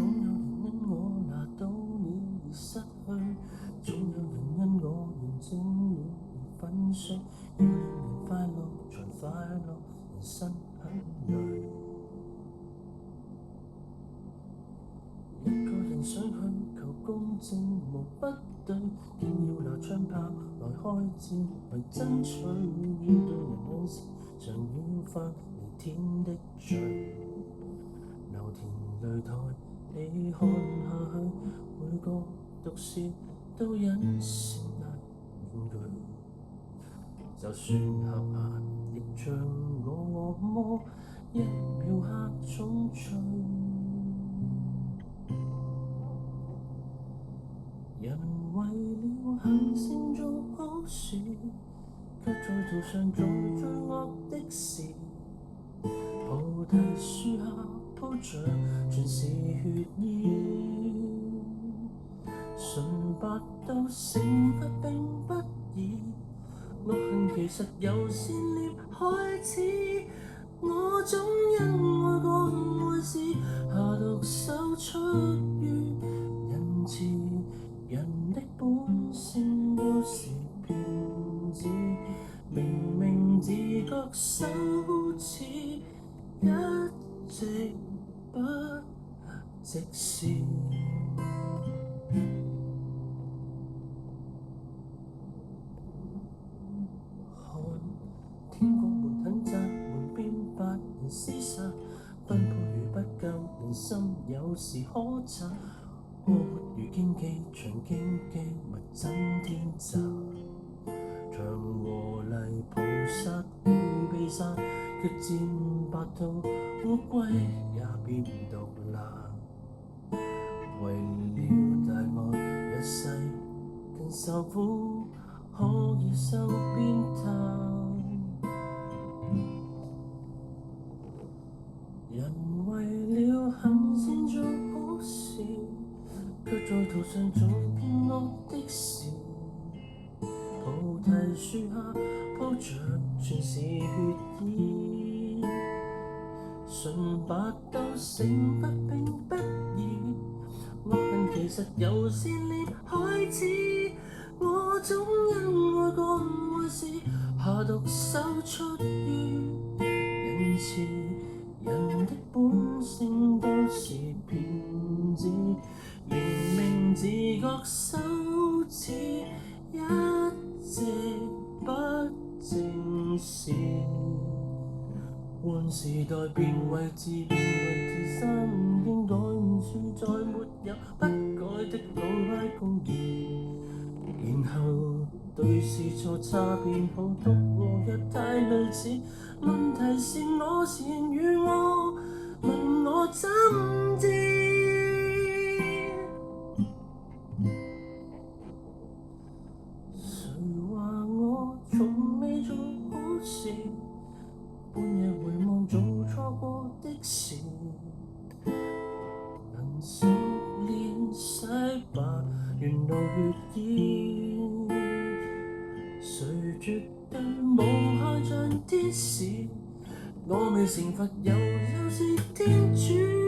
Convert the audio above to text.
總有人因我拿到了而失去，總有人因我完整了而粉碎。要令人快樂才快樂，人生很累。一個人想去求公正無不對，竟要拿槍炮來開戰為爭取。要對人向善，常要犯彌天的罪。留田擂台你看下去，每個毒舌都因善壓面具。就算合拍，亦像我麼一秒刻重罪。人為了行善做好事，卻在途上做罪惡的事。菩提樹下鋪着全是血意，純白到成佛並不易。惡行其實由善念開始，我總因愛過愛事下毒手出於仁慈。人的本性都是騙子，明明自覺羞恥，一直不直視。看天國門很窄，門邊百人廝殺，分配如不夠，人心有時可測。禍沒如荊棘，長荊棘密增天襲。像和泥菩薩會被殺，決戰白兔烏龜也變毒辣。為了大愛一世更受苦，可以受鞭撻。人為了行善做好事，卻在途上做騙惡的事。菩提樹下鋪着全是血意，純白到成佛並不易。惡行其實由善念開始，我總因愛過愛事下毒手出於仁慈。人的本性都是騙子，明明自覺羞恥，一直不正視。換時代變為自身，應該處再沒有不改的老派公義。然後對是錯差別好多和日太類似，問題是我善與惡，問我怎知？誰話我從未做好事？半夜回望做錯過的事，能熟練洗白原來血意。誰絕對無害像天使？我未成佛又是天主。